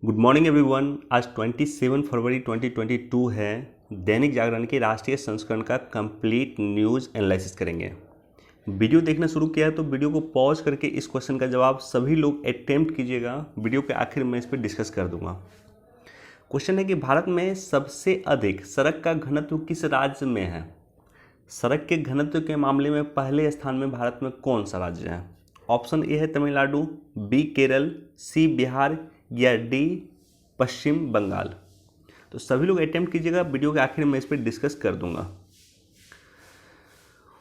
Good morning everyone. आज 27 फरवरी 2022 है। दैनिक जागरण के राष्ट्रीय संस्करण का कंप्लीट न्यूज़ एनालिसिस करेंगे। वीडियो देखना शुरू किया है तो वीडियो को पॉज करके इस क्वेश्चन का जवाब सभी लोग अटेम्प्ट कीजिएगा। वीडियो के आखिर में इस पर डिस्कस कर दूंगा। क्वेश्चन है कि भारत में सबसे अधिक सड़क का घनत्व किस राज्य में है। सड़क के घनत्व के मामले में पहले स्थान में भारत में कौन सा राज्य है। ऑप्शन ए है तमिलनाडु, बी केरल, सी बिहार या डी पश्चिम बंगाल। तो सभी लोग अटेम्प्ट कीजिएगा। वीडियो के आखिर में इस पर डिस्कस कर दूंगा।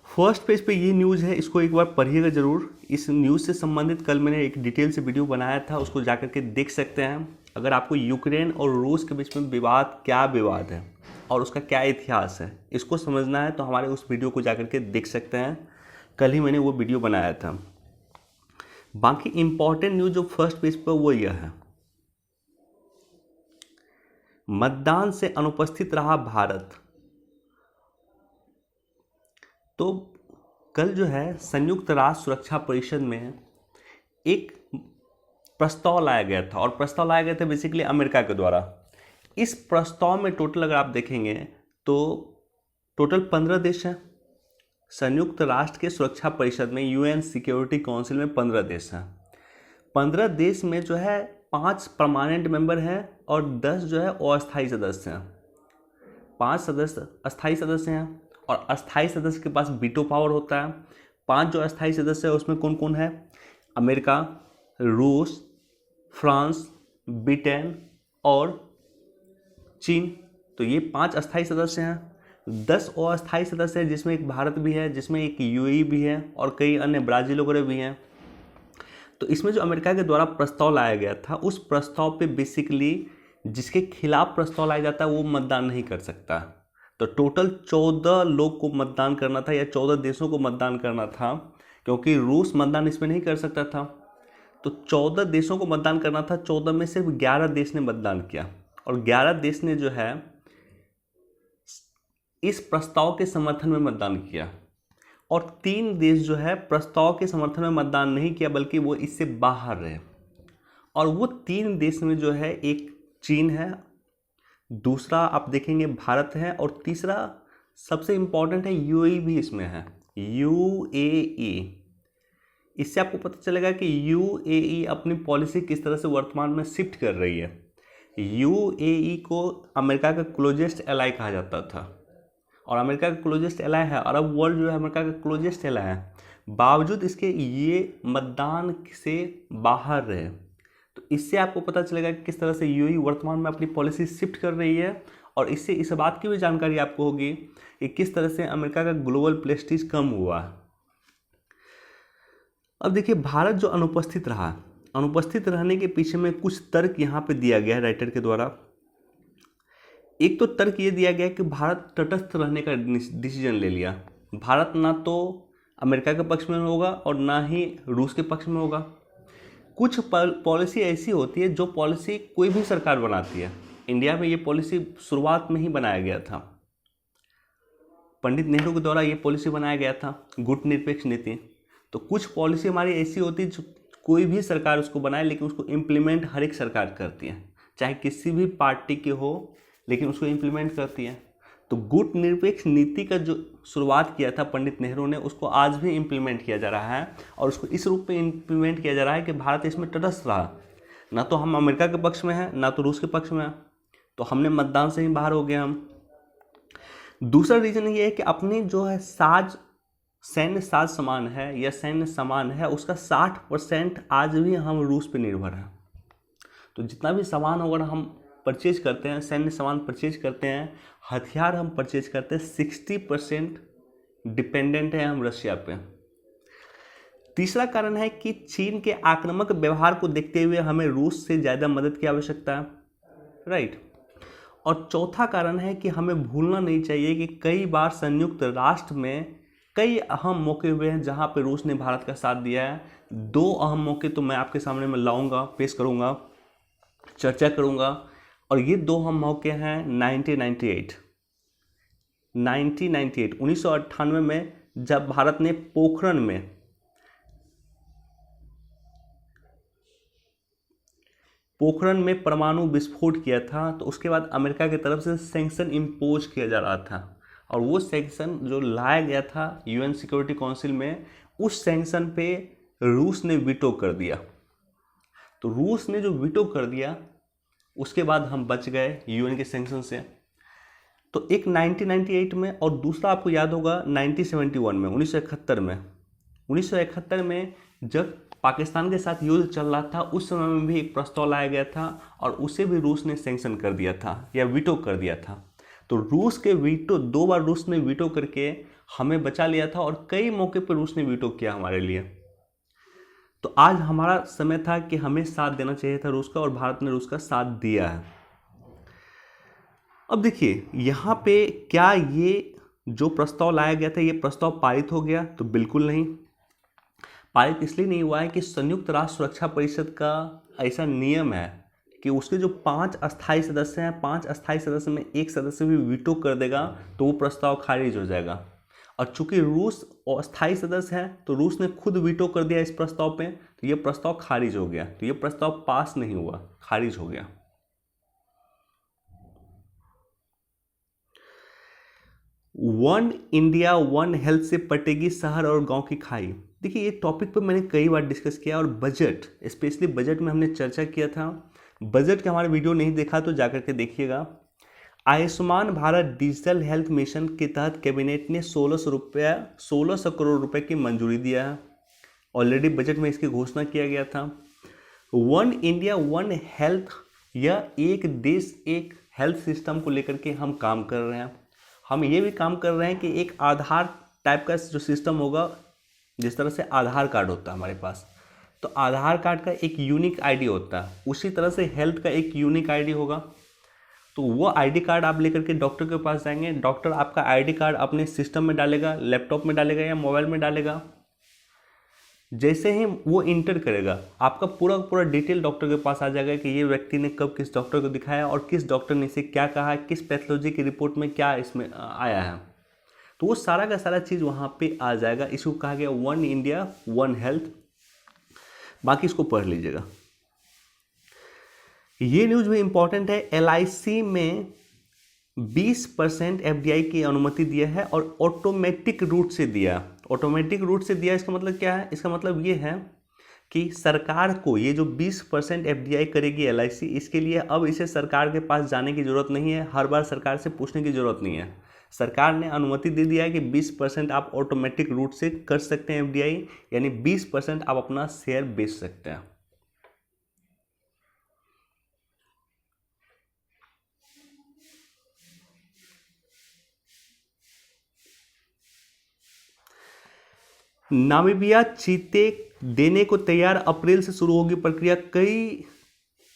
फर्स्ट पेज पे ये न्यूज़ है, इसको एक बार पढ़िएगा ज़रूर। इस न्यूज़ से संबंधित कल मैंने एक डिटेल से वीडियो बनाया था, उसको जाकर के देख सकते हैं। अगर आपको यूक्रेन और रूस के बीच में क्या विवाद है और उसका क्या इतिहास है, इसको समझना है तो हमारे उस वीडियो को जाकर के देख सकते हैं। कल ही मैंने वो वीडियो बनाया था। बाकी इंपॉर्टेंट न्यूज़ जो फर्स्ट पेज पर वो यह है, मतदान से अनुपस्थित रहा भारत। तो कल जो है संयुक्त राष्ट्र सुरक्षा परिषद में एक प्रस्ताव लाया गया था, और प्रस्ताव लाया गया था बेसिकली अमेरिका के द्वारा। इस प्रस्ताव में टोटल अगर आप देखेंगे तो टोटल 15 देश हैं। संयुक्त राष्ट्र के सुरक्षा परिषद में, यूएन सिक्योरिटी काउंसिल में 15 देश हैं। 15 देश में जो है 5 परमानेंट मेंबर हैं और 10 जो है अस्थायी सदस्य हैं। 5 सदस्य अस्थायी सदस्य हैं और अस्थायी सदस्य के पास वीटो पावर होता है। 5 जो अस्थायी सदस्य है उसमें कौन कौन है? अमेरिका, रूस, फ्रांस, ब्रिटेन और चीन। तो ये 5 अस्थायी सदस्य हैं। 10 अस्थायी सदस्य हैं जिसमें एक भारत भी है, जिसमें एक यूएई भी है और कई अन्य ब्राज़ील वगैरह भी हैं। तो इसमें जो अमेरिका के द्वारा प्रस्ताव लाया गया था, उस प्रस्ताव पे बेसिकली जिसके खिलाफ प्रस्ताव लाया जाता है वो मतदान नहीं कर सकता। तो टोटल 14 लोग को मतदान करना था या 14 देशों को मतदान करना था, क्योंकि रूस मतदान इसमें नहीं कर सकता था। तो 14 देशों को मतदान करना था। 14 में सिर्फ 11 देश ने मतदान किया और 11 देश ने जो है इस प्रस्ताव के समर्थन में मतदान किया, और 3 देश जो है प्रस्ताव के समर्थन में मतदान नहीं किया बल्कि वो इससे बाहर रहे। और वो 3 देश में जो है एक चीन है, दूसरा आप देखेंगे भारत है, और तीसरा सबसे इंपॉर्टेंट है यूएई भी इसमें है, यूएई। इससे आपको पता चलेगा कि यूएई अपनी पॉलिसी किस तरह से वर्तमान में शिफ्ट कर रही है। यूएई को अमेरिका का क्लोजेस्ट एलाई कहा जाता था, और अमेरिका का क्लोजेस्ट एलाई है। अरब वर्ल्ड जो है अमेरिका का क्लोजेस्ट एलाई है, बावजूद इसके ये मतदान से बाहर रहे। तो इससे आपको पता चलेगा कि किस तरह से यूएई वर्तमान में अपनी पॉलिसी शिफ्ट कर रही है, और इससे इस बात की भी जानकारी आपको होगी कि किस तरह से अमेरिका का ग्लोबल प्रेस्टीज कम हुआ। अब देखिए, भारत जो अनुपस्थित रहा, अनुपस्थित रहने के पीछे में कुछ तर्क यहाँ पे दिया गया है राइटर के द्वारा। एक तो तर्क ये दिया गया कि भारत तटस्थ रहने का डिसीजन ले लिया। भारत ना तो अमेरिका के पक्ष में होगा और ना ही रूस के पक्ष में होगा। कुछ पॉलिसी ऐसी होती है जो पॉलिसी कोई भी सरकार बनाती है। इंडिया में ये पॉलिसी शुरुआत में ही बनाया गया था, पंडित नेहरू के द्वारा ये पॉलिसी बनाया गया था, गुटनिरपेक्ष नीति। तो कुछ पॉलिसी हमारी ऐसी होती है जो कोई भी सरकार उसको बनाए, लेकिन उसको इम्प्लीमेंट हर एक सरकार करती है, चाहे किसी भी पार्टी की हो, लेकिन उसको इम्प्लीमेंट करती है। तो गुटनिरपेक्ष नीति का जो शुरुआत किया था पंडित नेहरू ने, उसको आज भी इम्प्लीमेंट किया जा रहा है, और उसको इस रूप में इम्प्लीमेंट किया जा रहा है कि भारत इसमें तटस्थ रहा। ना तो हम अमेरिका के पक्ष में हैं, ना तो रूस के पक्ष में हैं, तो हमने मतदान से ही बाहर हो गए हम। दूसरा रीज़न ये है कि अपनी जो है सैन्य साज सामान है या सैन्य सामान है, उसका 60% आज भी हम रूस पे निर्भर हैं। तो जितना भी सामान अगर हम परचेज करते हैं, सैन्य सामान परचेज करते हैं, हथियार हम परचेज करते हैं, 60% डिपेंडेंट है हम रशिया पे। तीसरा कारण है कि चीन के आक्रामक व्यवहार को देखते हुए हमें रूस से ज़्यादा मदद की आवश्यकता है, राइट। और चौथा कारण है कि हमें भूलना नहीं चाहिए कि कई बार संयुक्त राष्ट्र में कई अहम मौके हुए हैं जहां पे रूस ने भारत का साथ दिया है। 2 अहम मौके तो मैं आपके सामने में लाऊंगा, पेश करूंगा, चर्चा करूंगा, और ये 2 अहम मौके हैं 1998 1998 में जब भारत ने पोखरण में पोखरण में परमाणु विस्फोट किया था, तो उसके बाद अमेरिका की तरफ से सैंक्शन इम्पोज किया जा रहा था, और वो सैंक्शन जो लाया गया था यूएन सिक्योरिटी काउंसिल में, उस सैंक्शन पे रूस ने वीटो कर दिया। तो रूस ने जो वीटो कर दिया, उसके बाद हम बच गए यूएन के सैंक्शन से। तो एक 1998 में, और दूसरा आपको याद होगा 1971 में, 1971 में जब पाकिस्तान के साथ युद्ध चल रहा था, उस समय में भी एक प्रस्ताव लाया गया था और उसे भी रूस ने सैंक्शन कर दिया था या वीटो कर दिया था। तो रूस के वीटो, 2 बार रूस ने वीटो करके हमें बचा लिया था, और कई मौके पर रूस ने वीटो किया हमारे लिए। तो आज हमारा समय था कि हमें साथ देना चाहिए था रूस का, और भारत ने रूस का साथ दिया है। अब देखिए यहाँ पे, क्या ये जो प्रस्ताव लाया गया था, ये प्रस्ताव पारित हो गया? तो बिल्कुल नहीं। पारित इसलिए नहीं हुआ है कि संयुक्त राष्ट्र सुरक्षा परिषद का ऐसा नियम है कि उसके जो 5 अस्थायी सदस्य हैं, 5 अस्थायी सदस्य में एक सदस्य भी वीटो कर देगा तो वो प्रस्ताव खारिज हो जाएगा। और चूंकि रूस अस्थायी सदस्य है, तो रूस ने खुद वीटो कर दिया इस प्रस्ताव पे, तो ये प्रस्ताव खारिज हो गया। तो ये प्रस्ताव पास नहीं हुआ, खारिज हो गया। वन इंडिया वन हेल्थ से पटेगी शहर और गांव की खाई। देखिए ये टॉपिक पर मैंने कई बार डिस्कस किया, और बजट, स्पेशली बजट में हमने चर्चा किया था। बजट का हमारा वीडियो नहीं देखा तो जाकर के देखिएगा। Ayushman Bharat digital health mission के तहत कैबिनेट ने 1600 करोड़ रुपए की मंजूरी दिया है। ऑलरेडी बजट में इसकी घोषणा किया गया था। वन इंडिया वन हेल्थ, यह एक देश एक हेल्थ सिस्टम को लेकर के हम काम कर रहे हैं। हम ये भी काम कर रहे हैं कि एक आधार टाइप का जो सिस्टम होगा, जिस तरह से आधार कार्ड होता है हमारे पास, तो आधार कार्ड का एक यूनिक आईडी होता है, उसी तरह से हेल्थ का एक यूनिक आईडी होगा। तो वो आईडी कार्ड आप लेकर के डॉक्टर के पास जाएंगे, डॉक्टर आपका आईडी कार्ड अपने सिस्टम में डालेगा, लैपटॉप में डालेगा या मोबाइल में डालेगा। जैसे ही वो इंटर करेगा, आपका पूरा डिटेल डॉक्टर के पास आ जाएगा कि ये व्यक्ति ने कब किस डॉक्टर को दिखाया और किस डॉक्टर ने इसे क्या कहा, किस पैथोलॉजी की रिपोर्ट में क्या इसमें आया है। तो वो सारा का सारा चीज़ वहाँ पे आ जाएगा। इसको कहा गया वन इंडिया वन हेल्थ। बाकी इसको पढ़ लीजिएगा। ये न्यूज भी इंपॉर्टेंट है। LIC में 20% FDI की अनुमति दिया है, और ऑटोमेटिक रूट से दिया। ऑटोमेटिक रूट से दिया, इसका मतलब क्या है? इसका मतलब ये है कि सरकार को ये जो 20% FDI करेगी LIC, इसके लिए अब इसे सरकार के पास जाने की जरूरत नहीं है, हर बार सरकार से पूछने की जरूरत नहीं है। सरकार ने अनुमति दे दिया है कि 20% आप ऑटोमेटिक रूट से कर सकते हैं FDI, यानी 20% आप अपना शेयर बेच सकते हैं। नामीबिया चीते देने को तैयार, अप्रैल से शुरू होगी प्रक्रिया।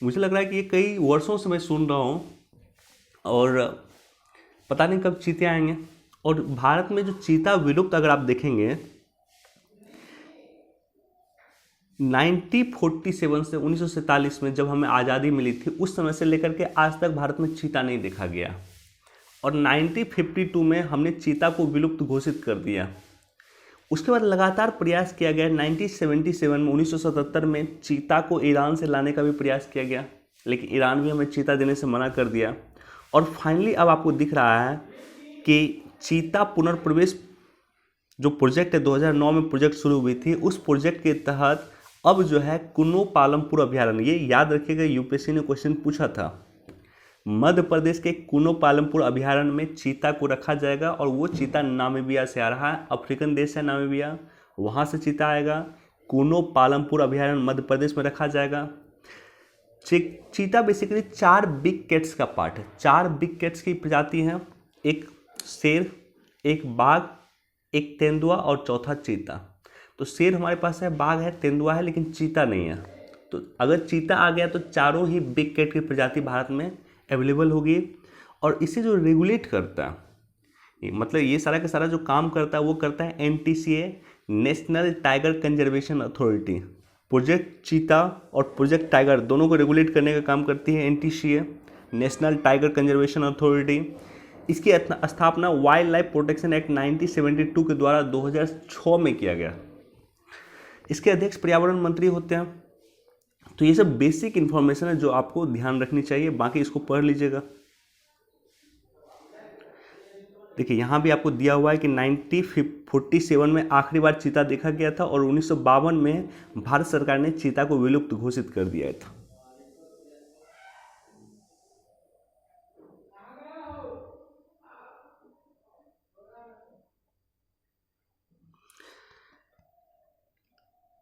मुझे लग रहा है कि ये कई वर्षों से मैं सुन रहा हूँ, और पता नहीं कब चीते आएंगे। और भारत में जो चीता विलुप्त, अगर आप देखेंगे 1947 से 1947 में जब हमें आज़ादी मिली थी, उस समय से लेकर के आज तक भारत में चीता नहीं देखा गया। और 1952 में हमने चीता को विलुप्त घोषित कर दिया। उसके बाद लगातार प्रयास किया गया। 1977 में 1977 में चीता को ईरान से लाने का भी प्रयास किया गया, लेकिन ईरान भी हमें चीता देने से मना कर दिया। और फाइनली अब आपको दिख रहा है कि चीता पुनर्प्रवेश जो प्रोजेक्ट है, 2009 में प्रोजेक्ट शुरू हुई थी, उस प्रोजेक्ट के तहत अब जो है कुनो पालमपुर अभयारण्य, ये याद रखिएगा, यूपीएससी ने क्वेश्चन पूछा था, मध्य प्रदेश के कुनो पालमपुर अभयारण्य में चीता को रखा जाएगा। और वो चीता नामीबिया से आ रहा है, अफ्रीकन देश है नामीबिया, वहाँ से चीता आएगा। कुनो पालमपुर अभयारण्य मध्य प्रदेश में रखा जाएगा। चीता बेसिकली 4 बिग कैट्स का पार्ट है। 4 बिग कैट्स की प्रजाति हैं, एक शेर, एक बाघ, एक तेंदुआ और चौथा चीता। तो शेर हमारे पास है, बाघ है, तेंदुआ है, लेकिन चीता नहीं है। तो अगर चीता आ गया तो चारों ही बिग कैट की प्रजाति भारत में अवेलेबल होगी। और इसे जो रेगुलेट करता है, मतलब ये सारा का सारा जो काम करता है वो करता है NTCA, national tiger conservation authority. Project चीता और प्रोजेक्ट टाइगर दोनों को रेगुलेट करने का काम करती है NTCA, national tiger conservation authority. इसकी स्थापना वाइल्ड लाइफ प्रोटेक्शन एक्ट 1972 के द्वारा 2006 में किया गया। इसके अध्यक्ष पर्यावरण मंत्री होते हैं। तो ये सब बेसिक इन्फॉर्मेशन है जो आपको ध्यान रखनी चाहिए, बाकी इसको पढ़ लीजिएगा। देखिए यहाँ भी आपको दिया हुआ है कि 1947 में आखिरी बार चीता देखा गया था और 1952 में भारत सरकार ने चीता को विलुप्त घोषित कर दिया था।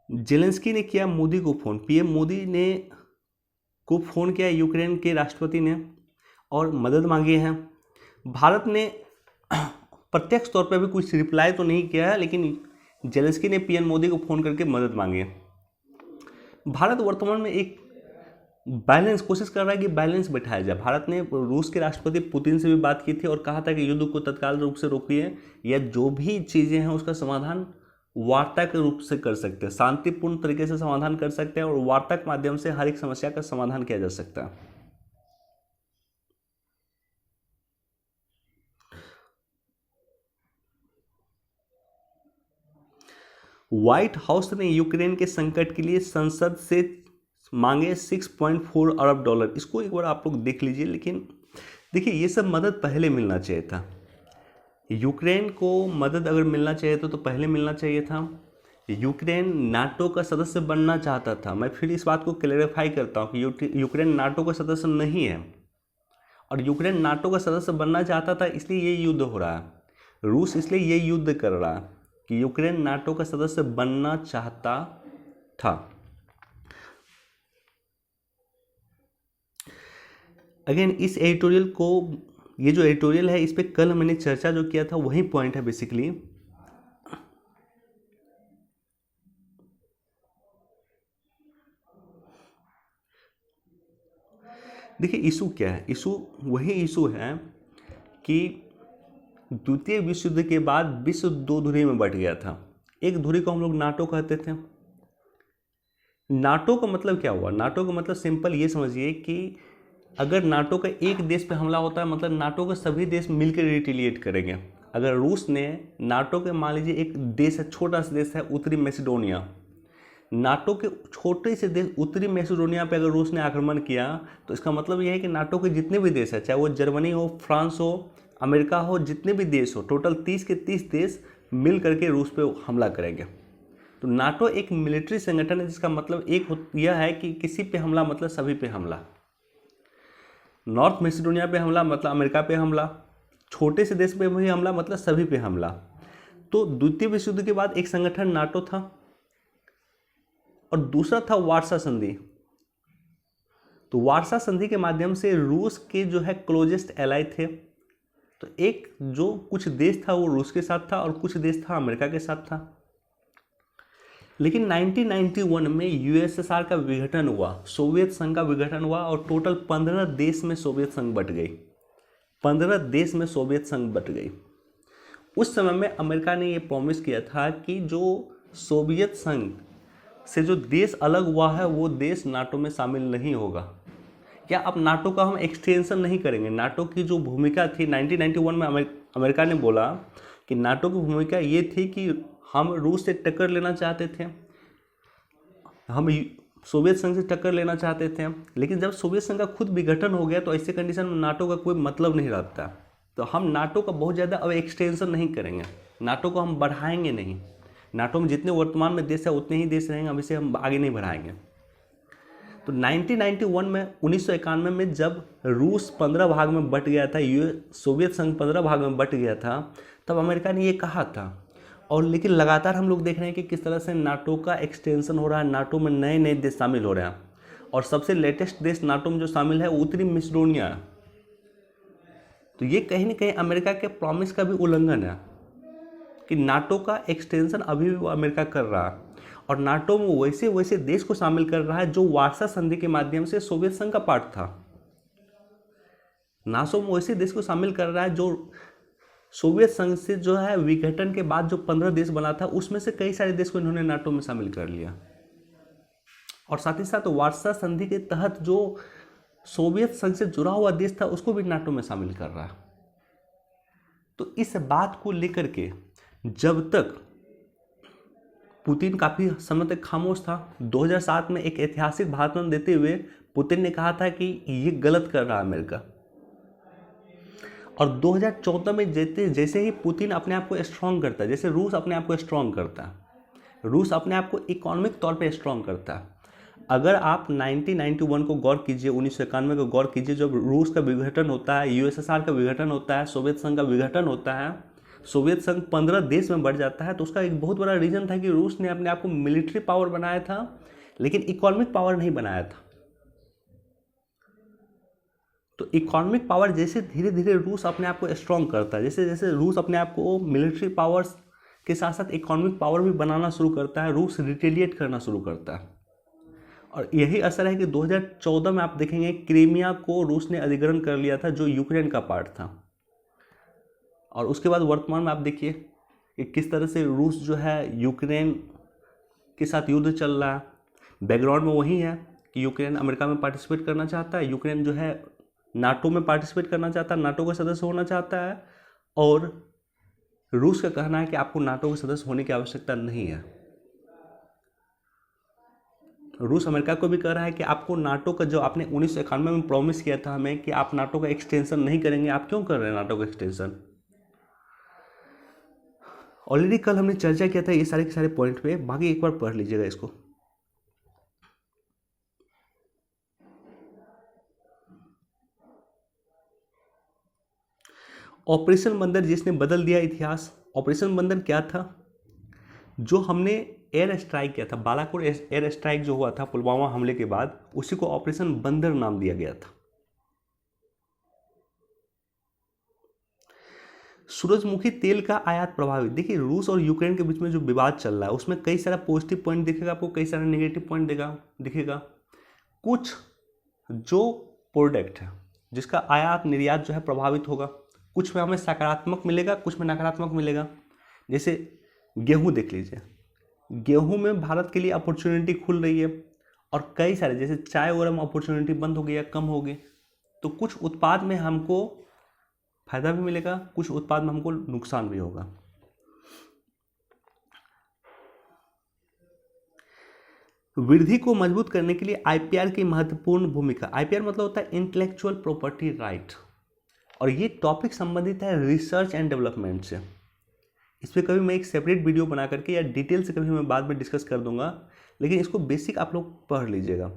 जेलेंस्की ने किया मोदी को फोन, पीएम मोदी ने को फोन किया यूक्रेन के राष्ट्रपति ने और मदद मांगी है। भारत ने प्रत्यक्ष तौर पर अभी कुछ रिप्लाई तो नहीं किया है, लेकिन जेलेंस्की ने पीएम मोदी को फोन करके मदद मांगी है। भारत वर्तमान में एक बैलेंस कोशिश कर रहा है कि बैलेंस बैठाया जाए। भारत ने रूस के राष्ट्रपति पुतिन से भी बात की थी और कहा था कि युद्ध को तत्काल रूप से रोकिए, या जो भी चीज़ें हैं उसका समाधान वार्ता के रूप से कर सकते हैं, शांतिपूर्ण तरीके से समाधान कर सकते हैं और वार्ता के माध्यम से हर एक समस्या का समाधान किया जा सकता है। व्हाइट हाउस ने यूक्रेन के संकट के लिए संसद से मांगे $6.4 अरब। इसको एक बार आप लोग देख लीजिए। लेकिन देखिए ये सब मदद पहले मिलना चाहिए था। यूक्रेन को मदद अगर मिलना चाहिए तो पहले मिलना चाहिए था। यूक्रेन नाटो का सदस्य बनना चाहता था। मैं फिर इस बात को क्लैरिफाई करता हूँ कि यूक्रेन नाटो का सदस्य नहीं है, और यूक्रेन नाटो का सदस्य बनना चाहता था, इसलिए ये युद्ध हो रहा है। रूस इसलिए ये युद्ध कर रहा है कि यूक्रेन नाटो का सदस्य बनना चाहता था। अगेन इस एडिटोरियल को, ये जो एडिटोरियल है इस पे कल मैंने चर्चा जो किया था वही पॉइंट है बेसिकली। देखिए इशू क्या है, इशू वही इशू है कि द्वितीय विश्व युद्ध के बाद विश्व दो धुरी में बट गया था। एक धुरी को हम लोग नाटो कहते थे। नाटो का मतलब क्या हुआ? नाटो का मतलब सिंपल ये समझिए कि अगर नाटो का एक देश पे हमला होता है, मतलब नाटो के सभी देश मिलकर रिटेलिएट करेंगे। अगर रूस ने नाटो के, मान लीजिए एक देश है, छोटा सा देश है उत्तरी मैसेडोनिया, नाटो के छोटे से देश उत्तरी मैसेडोनिया पे अगर रूस ने आक्रमण किया तो इसका मतलब यह है कि नाटो के जितने भी देश है, चाहे वो जर्मनी हो, फ्रांस हो, अमेरिका हो, जितने भी देश हो, टोटल 30 के 30 देश मिल करके रूस पे हमला करेंगे। तो नाटो एक मिलिट्री संगठन है जिसका मतलब एक यह है कि किसी पे हमला मतलब सभी पे हमला। नॉर्थ मैसेडोनिया पे हमला मतलब अमेरिका पे हमला, छोटे से देश पे भी हमला मतलब सभी पे हमला। तो द्वितीय विश्व युद्ध के बाद एक संगठन नाटो था और दूसरा था वार्सा संधि। तो वार्सा संधि के माध्यम से रूस के जो है क्लोजेस्ट एलाई थे। तो एक जो कुछ देश था वो रूस के साथ था और कुछ देश था अमेरिका के साथ था। लेकिन 1991 में यूएसएसआर का विघटन हुआ, सोवियत संघ का विघटन हुआ और टोटल 15 देश में सोवियत संघ बट गई। 15 देश में सोवियत संघ बट गई। उस समय में अमेरिका ने ये प्रॉमिस किया था कि जो सोवियत संघ से जो देश अलग हुआ है वो देश नाटो में शामिल नहीं होगा। क्या अब नाटो का हम एक्सटेंशन नहीं करेंगे? नाटो की जो भूमिका थी 1991 में अमेरिका ने बोला कि नाटो की भूमिका ये थी कि हम रूस से टक्कर लेना चाहते थे, हम सोवियत संघ से टक्कर लेना चाहते थे। लेकिन जब सोवियत संघ का खुद विघटन हो गया तो ऐसे कंडीशन में नाटो का कोई मतलब नहीं रहता। तो हम नाटो का बहुत ज़्यादा अब एक्सटेंशन नहीं करेंगे, नाटो को हम बढ़ाएंगे नहीं। नाटो में जितने वर्तमान में देश है उतने ही देश रहेंगे, अब इसे हम आगे नहीं बढ़ाएंगे। तो 1991 में 1991 में जब रूस 15 भाग में बट गया था, सोवियत संघ 15 भाग में बट गया था, तब अमेरिका ने ये कहा था। और लेकिन लगातार हम लोग देख रहे हैं कि किस तरह से नाटो का एक्सटेंशन हो रहा है, नाटो में नए नए देश शामिल हो रहे हैं। और सबसे लेटेस्ट देश नाटो में जो शामिल है उत्तरी मैसेडोनिया है। तो ये कहीं ना कहीं अमेरिका के प्रॉमिस का भी उल्लंघन है कि नाटो का एक्सटेंशन अभी भी अमेरिका कर रहा है और नाटो में वैसे वैसे देश को शामिल कर रहा है जो वार्सा संधि के माध्यम से सोवियत संघ का पार्ट था। नाटो में वैसे देश को शामिल कर रहा है जो सोवियत संघ से जो है विघटन के बाद जो 15 देश बना था उसमें से कई सारे देश को इन्होंने नाटो में शामिल कर लिया। और साथ ही साथ वार्सा संधि के तहत जो सोवियत संघ से जुड़ा हुआ देश था उसको भी नाटो में शामिल कर रहा है। तो इस बात को लेकर के जब तक पुतिन काफ़ी समय तक खामोश था। 2007 में एक ऐतिहासिक भाषण देते हुए पुतिन ने कहा था कि ये गलत कर रहा है अमेरिका। और 2014 में जैसे ही पुतिन अपने आप को स्ट्रांग करता है, जैसे रूस अपने आप को स्ट्रांग करता है, रूस अपने आप को इकोनॉमिक तौर पे स्ट्रांग करता है। अगर आप 1991 को गौर कीजिए, 1991 को गौर कीजिए, जब रूस का विघटन होता है, यूएसएसआर का विघटन होता है, सोवियत संघ का विघटन होता है, सोवियत संघ 15 देश में बढ़ जाता है, तो उसका एक बहुत बड़ा रीजन था कि रूस ने अपने आप को मिलिट्री पावर बनाया था लेकिन इकोनॉमिक पावर नहीं बनाया था। तो इकोनॉमिक पावर जैसे धीरे धीरे रूस अपने आप को स्ट्रांग करता है, जैसे जैसे रूस अपने आप को मिलिट्री पावर्स के साथ साथ इकोनॉमिक पावर भी बनाना शुरू करता है, रूस रिटेलिएट करना शुरू करता है। और यही असर है कि 2014 में आप देखेंगे क्रीमिया को रूस ने अधिग्रहण कर लिया था, जो यूक्रेन का पार्ट था। और उसके बाद वर्तमान में आप देखिए कि किस तरह से रूस जो है यूक्रेन के साथ युद्ध चल रहा है। बैकग्राउंड में वही है कि यूक्रेन अमेरिका में पार्टिसिपेट करना चाहता है, यूक्रेन जो है नाटो में पार्टिसिपेट करना चाहता है, नाटो का सदस्य होना चाहता है। और रूस का कहना है कि आपको नाटो के सदस्य होने की आवश्यकता नहीं है। रूस अमेरिका को भी कह रहा है कि आपको नाटो का, जो आपने 1991 में प्रॉमिस किया था हमें कि आप नाटो का एक्सटेंशन नहीं करेंगे, आप क्यों कर रहे हैं नाटो का एक्सटेंशन। ऑलरेडी कल हमने चर्चा किया था ये सारे के सारे पॉइंट पे, बाकी एक बार पढ़ लीजिएगा इसको। ऑपरेशन बंदर जिसने बदल दिया इतिहास। ऑपरेशन बंदर क्या था? जो हमने एयर स्ट्राइक किया था, बालाकोट एयर स्ट्राइक जो हुआ था पुलवामा हमले के बाद, उसी को ऑपरेशन बंदर नाम दिया गया था। सूरजमुखी तेल का आयात प्रभावित। देखिए रूस और यूक्रेन के बीच में जो विवाद चल रहा है उसमें कई सारा पॉजिटिव पॉइंट दिखेगा आपको, कई सारा नेगेटिव पॉइंट दिखेगा। कुछ जो प्रोडक्ट है जिसका आयात निर्यात जो है प्रभावित होगा, कुछ में हमें सकारात्मक मिलेगा, कुछ में नकारात्मक मिलेगा। जैसे गेहूं देख लीजिए, गेहूं में भारत के लिए अपॉर्चुनिटी खुल रही है, और कई सारे जैसे चाय वगैरह में अपॉर्चुनिटी बंद हो गई या कम हो गई। तो कुछ उत्पाद में हमको फायदा भी मिलेगा, कुछ उत्पाद में हमको नुकसान भी होगा। वृद्धि को मजबूत करने के लिए आईपीआर की महत्वपूर्ण भूमिका। आईपीआर मतलब होता है इंटेलेक्चुअल प्रॉपर्टी राइट, और ये टॉपिक संबंधित है रिसर्च एंड डेवलपमेंट से। इस पर कभी मैं एक सेपरेट वीडियो बना करके या डिटेल से कभी मैं बाद में डिस्कस कर दूंगा, लेकिन इसको बेसिक आप लोग पढ़ लीजिएगा।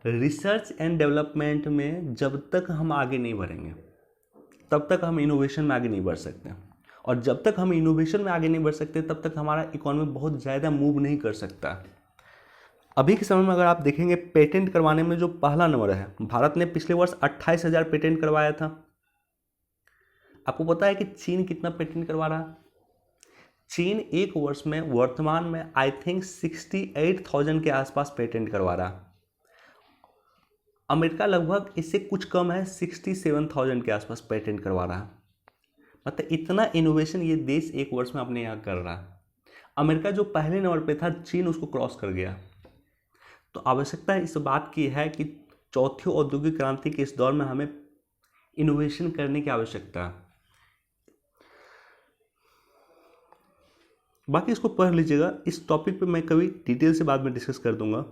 रिसर्च एंड डेवलपमेंट में जब तक हम आगे नहीं बढ़ेंगे तब तक हम इनोवेशन में आगे नहीं बढ़ सकते, और जब तक हम इनोवेशन में आगे नहीं बढ़ सकते तब तक हमारा इकोनॉमी बहुत ज़्यादा मूव नहीं कर सकता। अभी के समय में अगर आप देखेंगे पेटेंट करवाने में जो पहला नंबर है, भारत ने पिछले वर्ष 28,000 पेटेंट करवाया था। आपको पता है कि चीन कितना पेटेंट करवा रहा है? चीन एक वर्ष में वर्तमान में आई थिंक 68,000 के आसपास पेटेंट करवा रहा है। अमेरिका लगभग इससे कुछ कम है, 67,000 के आसपास पेटेंट करवा रहा है। मतलब इतना इनोवेशन ये देश एक वर्ष में अपने यहाँ कर रहा है। अमेरिका जो पहले नंबर पे था, चीन उसको क्रॉस कर गया। तो आवश्यकता इस बात की है कि चौथी औद्योगिक क्रांति के इस दौर में हमें इनोवेशन करने की आवश्यकता है। बाकी इसको पढ़ लीजिएगा, इस टॉपिक पे मैं कभी डिटेल से बाद में डिस्कस कर दूंगा।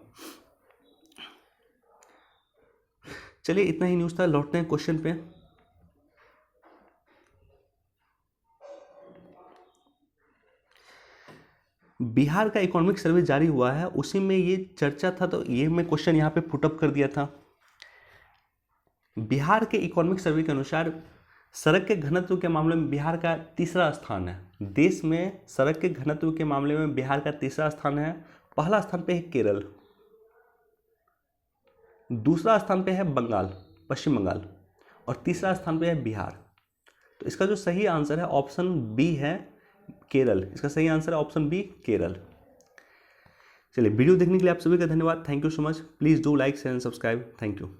चलिए इतना ही न्यूज़ था, लौटते हैं क्वेश्चन पे। बिहार का इकोनॉमिक सर्वे जारी हुआ है, उसी में ये चर्चा था, तो ये मैं क्वेश्चन यहाँ पे पुटअप कर दिया था। बिहार के इकोनॉमिक सर्वे के अनुसार सड़क के घनत्व के मामले में बिहार का तीसरा स्थान है। देश में सड़क के घनत्व के मामले में बिहार का तीसरा स्थान है। पहला स्थान पे है केरल, दूसरा स्थान पे है बंगाल, पश्चिम बंगाल, और तीसरा स्थान पे है बिहार। तो इसका जो सही आंसर है ऑप्शन बी है केरल। इसका सही आंसर है ऑप्शन बी केरल। चलिए वीडियो देखने के लिए आप सभी का धन्यवाद। Thank you so much. Please do like share and subscribe. Thank you.